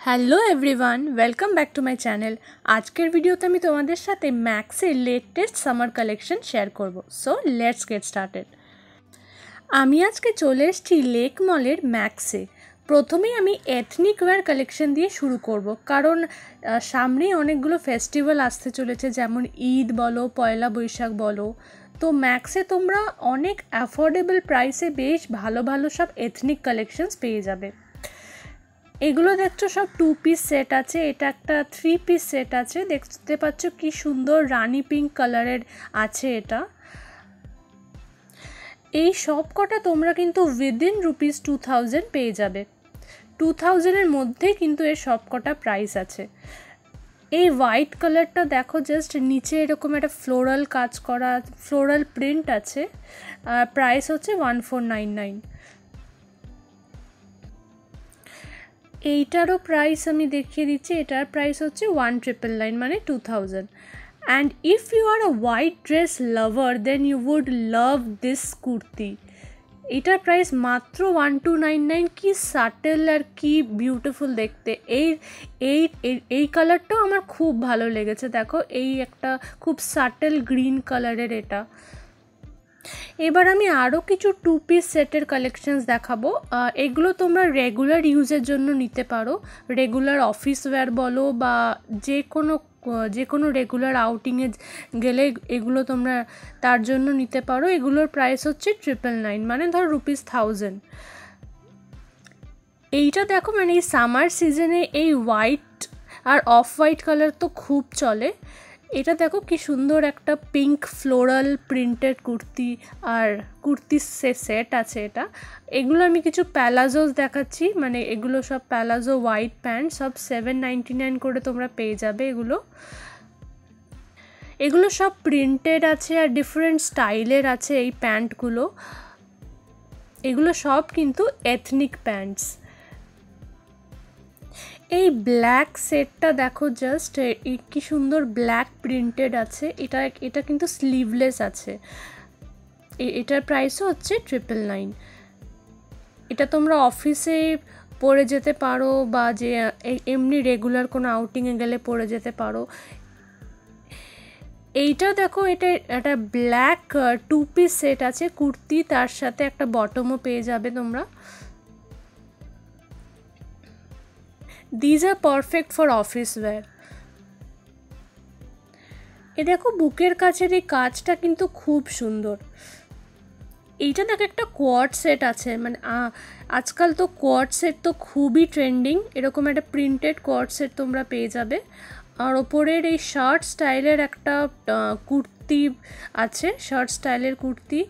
Hello everyone, welcome back to my channel. আজকের ভিডিওতে আমি তোমাদের সাথে ম্যাক্সের লেটেস্ট সামার কালেকশন শেয়ার করব। So let's get started. আমি আজকে চলে এসেছি লেক মলের ম্যাক্সে। প্রথমেই আমি এথনিক ওয়্যার কালেকশন দিয়ে শুরু করব, কারণ সামনেই অনেকগুলো ফেস্টিভ্যাল আসতে চলেছে, যেমন ঈদ বলো, পয়লা বৈশাখ বলো। তো ম্যাক্সে তোমরা অনেক অ্যাফোর্ডেবল প্রাইসে বেশ ভালো ভালো সব এথনিক কালেকশনস পেয়ে যাবে। এগুলো দেখছো সব 2 পিস সেট আছে, এটা একটা 3 পিস সেট আছে। দেখতে পাচ্ছ কি সুন্দর রানি পিঙ্ক কালারের আছে এটা। এই সব কটা তোমরা কিন্তু উইদিন ₹2000 পেয়ে যাবে। 2000-এর মধ্যেই কিন্তু এর সব কটা প্রাইস আছে। এই হোয়াইট কালারটা দেখো, জাস্ট নিচে এরকম একটা ফ্লোরাল কাজ করা, ফ্লোরাল প্রিন্ট আছে। আর প্রাইস হচ্ছে 1499। এইটারও প্রাইস আমি দেখিয়ে দিচ্ছি, এটার প্রাইস হচ্ছে 1999 মানে 2000। And if you are a white dress lover then you would love this kurti. এটার প্রাইস মাত্র 1299। কি সাটেল আর কি বিউটিফুল দেখতে। এই এই এই কালারটাও আমার খুব ভালো লেগেছে। দেখো, এই একটা খুব সাটেল গ্রিন কালারের এটা। এবার আমি আরও কিছু 2 পিস সেটের কালেকশনস দেখাবো। এগুলো তোমরা রেগুলার ইউজের জন্য নিতে পারো। রেগুলার অফিস ওয়্যার বলো বা যে কোনো রেগুলার আউটিংয়ে গেলে এগুলো তোমরা তার জন্য নিতে পারো। এগুলোর প্রাইস হচ্ছে 999 মানে ধর ₹1000। এইটা দেখো, মানে এই সামার সিজনে এই হোয়াইট আর অফ হোয়াইট কালার তো খুব চলে। এটা দেখো কি সুন্দর একটা পিঙ্ক ফ্লোরাল প্রিন্টেড কুর্তি, আর কুর্তির সেট আছে এটা। এগুলো আমি কিছু প্যালাজোস দেখাচ্ছি, মানে এগুলো সব প্যালাজো হোয়াইট প্যান্ট, সব 799 করে তোমরা পেয়ে যাবে। এগুলো সব প্রিন্টেড আছে আর ডিফারেন্ট স্টাইলের আছে এই প্যান্টগুলো। এগুলো সব কিন্তু এথনিক প্যান্টস। এই ব্ল্যাক সেটটা দেখো, জাস্ট কি সুন্দর ব্ল্যাক প্রিন্টেড আছে। এটা কিন্তু স্লিভলেস আছে। এটার প্রাইসও হচ্ছে 999। এটা তোমরা অফিসে পরে যেতে পারো বা যে এমনি রেগুলার কোনো আউটিংয়ে গেলে পরে যেতে পারো। এইটা দেখো, এটা একটা ব্ল্যাক 2 পিস সেট আছে কুর্তি, তার সাথে একটা বটমও পেয়ে যাবে তোমরা। These are perfect for office wear. এ দেখো, বুকের কাছের এই কাজটা কিন্তু খুব সুন্দর। এইটা দেখো একটা কোয়াড সেট আছে, মানে আজকাল তো কোয়াড সেট তো খুবই ট্রেন্ডিং। এরকম একটা প্রিন্টেড কোয়াড সেট তোমরা পেয়ে যাবে। আর ওপরের এই শার্ট স্টাইলের একটা কুর্তি আছে, শার্ট স্টাইলের কুর্তি।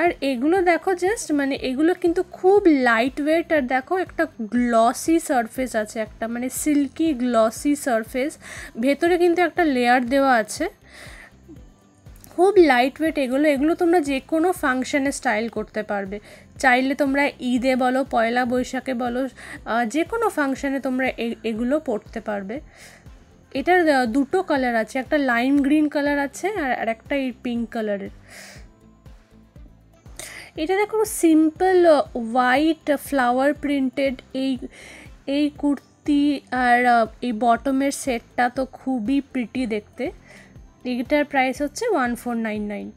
আর এগুলো দেখো, জাস্ট মানে এগুলো কিন্তু খুব লাইট ওয়েট। আর দেখো, একটা গ্লসি সারফেস আছে, একটা মানে সিল্কি গ্লসি সারফেস। ভেতরে কিন্তু একটা লেয়ার দেওয়া আছে। খুব লাইট ওয়েট এগুলো তোমরা যে কোনো ফাংশানে স্টাইল করতে পারবে। চাইলে তোমরা ঈদে বলো, পয়লা বৈশাখে বলো, যে কোনো ফাংশানে তোমরা এগুলো পরতে পারবে। এটার দুটো কালার আছে, একটা লাইম গ্রিন কালার আছে আর একটা এই পিঙ্ক কালারের। এটা দেখো, সিম্পল হোয়াইট ফ্লাওয়ার প্রিন্টেড এই কুর্তি আর এই বটমের সেটটা তো খুবই প্রিটি দেখতে। এটার প্রাইস হচ্ছে 1499।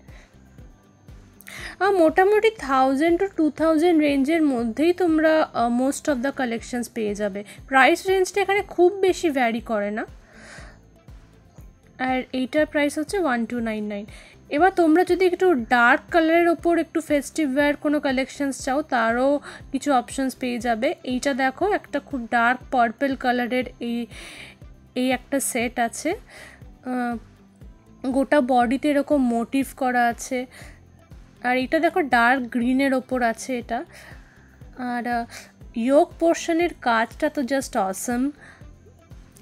মোটামুটি 1000 to 2000 রেঞ্জের মধ্যেই তোমরা মোস্ট অফ দ্য কালেকশনস পেয়ে যাবে। প্রাইস রেঞ্জটা এখানে খুব বেশি ভ্যারি করে না। আর এইটার প্রাইস হচ্ছে 1299। এবার তোমরা যদি একটু ডার্ক কালারের ওপর একটু ফেস্টিভ ওয়্যার কোনো কালেকশনস চাও, তারও কিছু অপশানস পেয়ে যাবে। এইটা দেখো, একটা খুব ডার্ক পার্পল কালারের এই একটা সেট আছে। গোটা বডিতে এরকম মোটিভ করা আছে। আর এটা দেখো, ডার্ক গ্রিনের ওপর আছে এটা। আর ইয়োক পোর্শনের কাজটা তো জাস্ট অসম।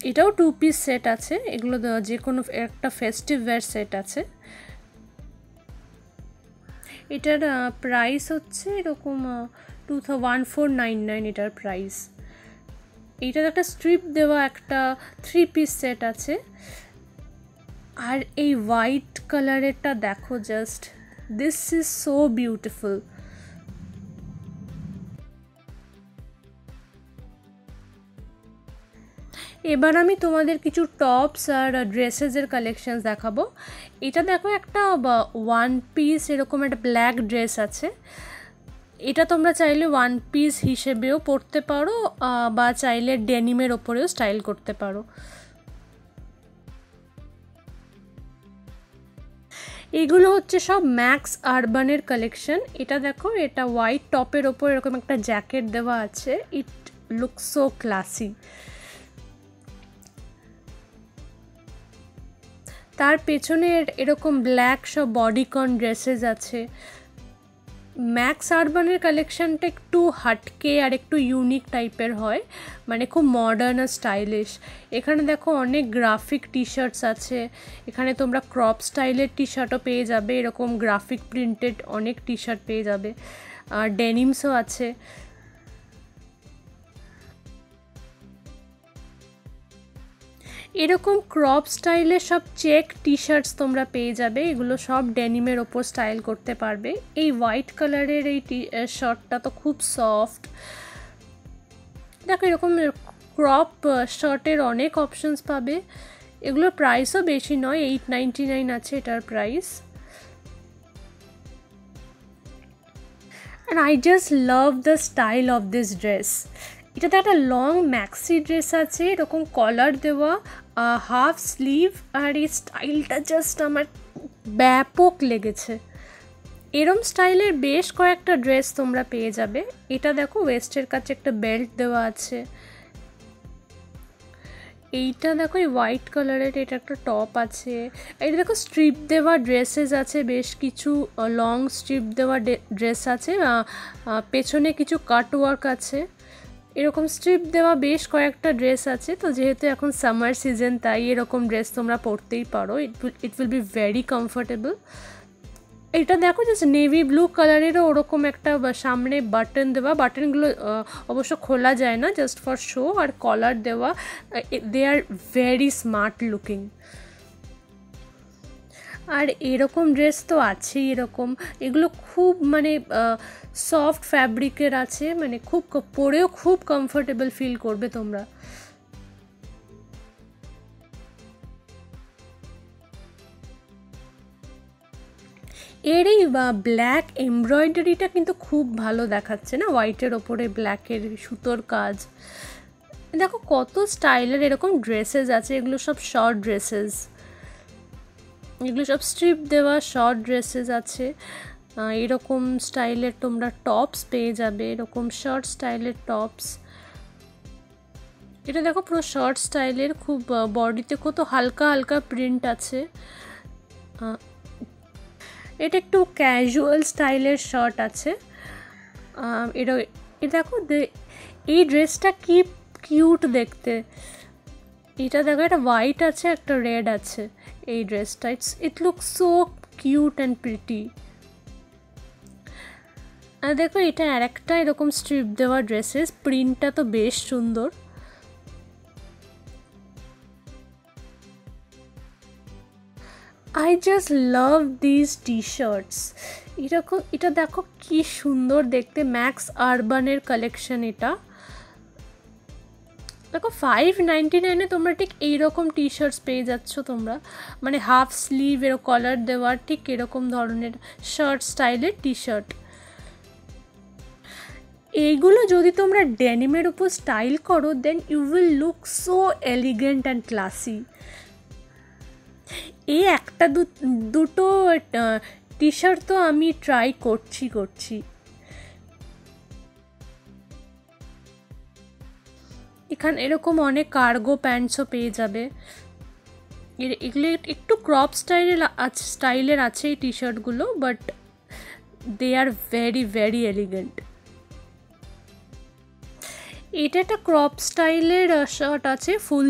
এটাও 2 পিস সেট আছে। এগুলো যে কোনো একটা ফেস্টিভ ওয়্যার সেট আছে। এটার প্রাইস হচ্ছে এরকম 1499 এটার প্রাইস। এইটার একটা স্ট্রিপ দেওয়া একটা 3 পিস সেট আছে। আর এই হোয়াইট কালারেরটা দেখো, just this is so beautiful. এবার আমি তোমাদের কিছু টপস আর ড্রেসেসের কালেকশানস দেখাবো। এটা দেখো একটা ওয়ান পিস এরকম একটা ব্ল্যাক ড্রেস আছে। এটা তোমরা চাইলে ওয়ান পিস হিসেবেও পরতে পারো বা চাইলে ডেনিমের ওপরেও স্টাইল করতে পারো। এগুলো হচ্ছে সব ম্যাক্স আরবানের কালেকশন। এটা দেখো, এটা হোয়াইট টপের ওপর এরকম একটা জ্যাকেট দেওয়া আছে। It looks so classy. তার পেছনে এরকম ব্ল্যাক সব বডিকন ড্রেসেস আছে। ম্যাক্স আরবানের কালেকশানটা একটু হাটকে আর একটু ইউনিক টাইপের হয়, মানে খুব মডার্ন আর স্টাইলিশ। এখানে দেখো অনেক গ্রাফিক টি শার্টস আছে। এখানে তোমরা ক্রপ স্টাইলের টি শার্টও পেয়ে যাবে, এরকম গ্রাফিক প্রিন্টেড অনেক টি শার্ট পেয়ে যাবে, আর ডেনিমসও আছে। এরকম ক্রপ স্টাইলের সব চেক টি শার্টস তোমরা পেয়ে যাবে, এগুলো সব ডেনিমের ওপর স্টাইল করতে পারবে। এই হোয়াইট কালারের এই শার্টটা তো খুব সফট। দেখো এরকম ক্রপ শার্টের অনেক অপশনস পাবে। এগুলোর প্রাইসও বেশি নয়, 899 আছে এটার price. And I just love the style of this dress. এটাতে একটা লং ম্যাক্সি ড্রেস আছে, এরকম কলার দেওয়া, হাফ স্লিভ, আর এই স্টাইলটা জাস্ট আমার ব্যাপক লেগেছে। এরম স্টাইলের বেশ কয়েকটা ড্রেস তোমরা পেয়ে যাবে। এটা দেখো ওয়েস্টের কাছে একটা বেল্ট দেওয়া আছে। এইটা দেখো এই হোয়াইট কালারের, এটা একটা টপ আছে। এটা দেখো স্ট্রিপ দেওয়া ড্রেসেস আছে, বেশ কিছু লং স্ট্রিপ দেওয়া ড্রেস আছে, পেছনে কিছু কাটওয়ার্ক আছে। এরকম স্ট্রিপ দেওয়া বেশ কয়েকটা ড্রেস আছে। তো যেহেতু এখন সামার সিজন, তাই এরকম ড্রেস তোমরা পরতেই পারো। It will be very comfortable. এটা দেখো জাস্ট নেভি ব্লু কালারেরও ওরকম একটা সামনে বাটন দেওয়া, বাটনগুলো অবশ্য খোলা যায় না, জাস্ট ফর শো, আর কলার দেওয়া। দে আর ভেরি স্মার্ট লুকিং। আর এরকম ড্রেস তো আছেই, এরকম এগুলো খুব মানে সফট ফ্যাব্রিকের আছে, মানে খুব পরেও খুব কমফোর্টেবল ফিল করবে তোমরা। এর এই ব্ল্যাক এমব্রয়ডারিটা কিন্তু খুব ভালো দেখাচ্ছে না, হোয়াইটের ওপরে ব্ল্যাকের সুতোর কাজ। দেখো কত স্টাইলের এরকম ড্রেসেস আছে, এগুলো সব শর্ট ড্রেসেস, এগুলো সব স্ট্রিপ দেওয়া শর্ট ড্রেসেস আছে। এরকম স্টাইলের তোমরা টপস পেয়ে যাবে, এরকম শর্ট স্টাইলের টপস। এটা দেখো পুরো শর্ট স্টাইলের, খুব বডিতে কত হালকা হালকা প্রিন্ট আছে। এটা একটু ক্যাজুয়াল স্টাইলের শার্ট আছে। এটা দেখো এই ড্রেসটা কি কিউট দেখতে। এটা দেখো, একটা হোয়াইট আছে, একটা রেড আছে। এই ড্রেসটা it look so cute and pretty. আর দেখো এটা আর একটা এরকম স্ট্রিপ দেওয়া ড্রেসেস, প্রিন্টটা তো বেশ সুন্দর। I just love these t-shirts. এটা দেখো কি সুন্দর দেখতে, ম্যাক্স আরবানের কালেকশন। এটা দেখো 599-এ তোমরা ঠিক এইরকম টি শার্টস পেয়ে যাচ্ছ তোমরা, মানে হাফ স্লিভ এর কলার দেওয়ার ঠিক এরকম ধরনের শার্ট স্টাইলের টি শার্ট। এইগুলো যদি তোমরা ডেনিমের উপর স্টাইল করো, then you will look so elegant and classy. এই একটা দুটো টি শার্ট তো আমি ট্রাই করছি। এখানে এরকম অনেক কার্গো প্যান্টসও পেয়ে যাবে। এগুলো একটু ক্রপ স্টাইলের আছে এই টি শার্টগুলো, but they are very very elegant. এটা একটা ক্রপ স্টাইলের শার্ট আছে, ফুল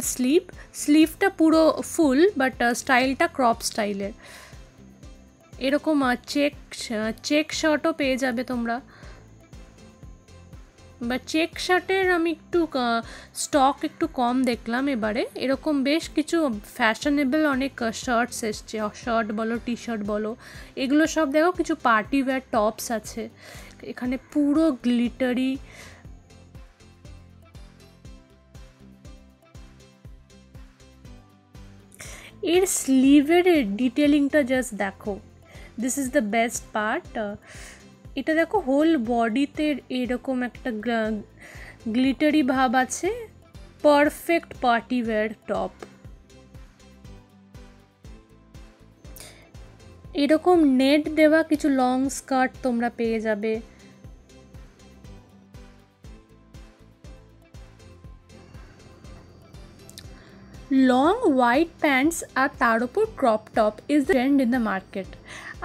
স্লিভটা পুরো ফুল, বাট স্টাইলটা ক্রপ স্টাইলের। এরকম চেক শার্টও পেয়ে যাবে তোমরা, বা চেক শার্টের আমি একটু স্টক একটু কম দেখলাম এবারে। এরকম বেশ কিছু ফ্যাশনেবল অনেক শার্টস এসছে, শার্ট বলো টি শার্ট বলো, এগুলো সব দেখো কিছু পার্টি ওয়্যার টপস আছে। এখানে পুরো গ্লিটারি। এর স্লিভের ডিটেলিংটা জাস্ট দেখো, this is the best part. এটা দেখো হোল বডিতে এরকম একটা গ্লিটারি ভাব আছে, পারফেক্ট পার্টি ওয়্যার টপ। এরকম নেট দেওয়া কিছু লং স্কার্ট তোমরা পেয়ে যাবে। লং হোয়াইট প্যান্টস আর তার উপর crop top is the trend in the market.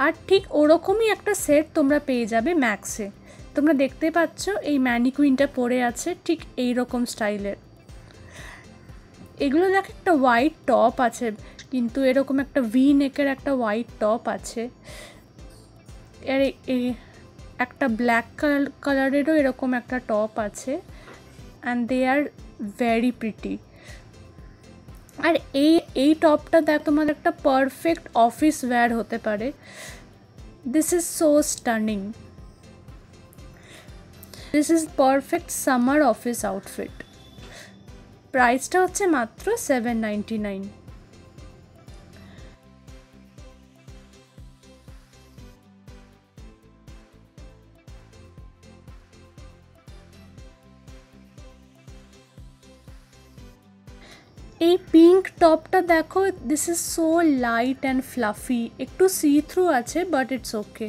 আর ঠিক ওরকমই একটা সেট তোমরা পেয়ে যাবে ম্যাক্সে। তোমরা দেখতে পাচ্ছ এই ম্যানিকুইনটা পরে আছে ঠিক এই রকম স্টাইলের। এগুলো দেখ একটা হোয়াইট টপ আছে, কিন্তু এরকম একটা ভি নেকের একটা হোয়াইট টপ আছে, আর একটা ব্ল্যাক কালারেরও এরকম একটা টপ আছে, and they are very pretty. আর এই টপটা দেখ তোমার একটা পারফেক্ট অফিস ওয়্যার হতে পারে। This is so stunning, this is perfect summer office outfit. প্রাইসটা হচ্ছে মাত্র $7.99। এই পিঙ্ক টপটা দেখো, this is so light and fluffy, একটু সি থ্রু আছে but it's okay.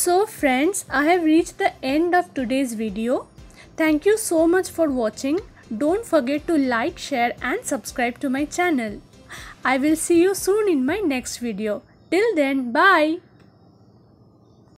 So friends, I have reached the end of today's video. Thank you so much for watching. Don't forget to like, share and subscribe to my channel. I will see you soon in my next video. Till then, bye.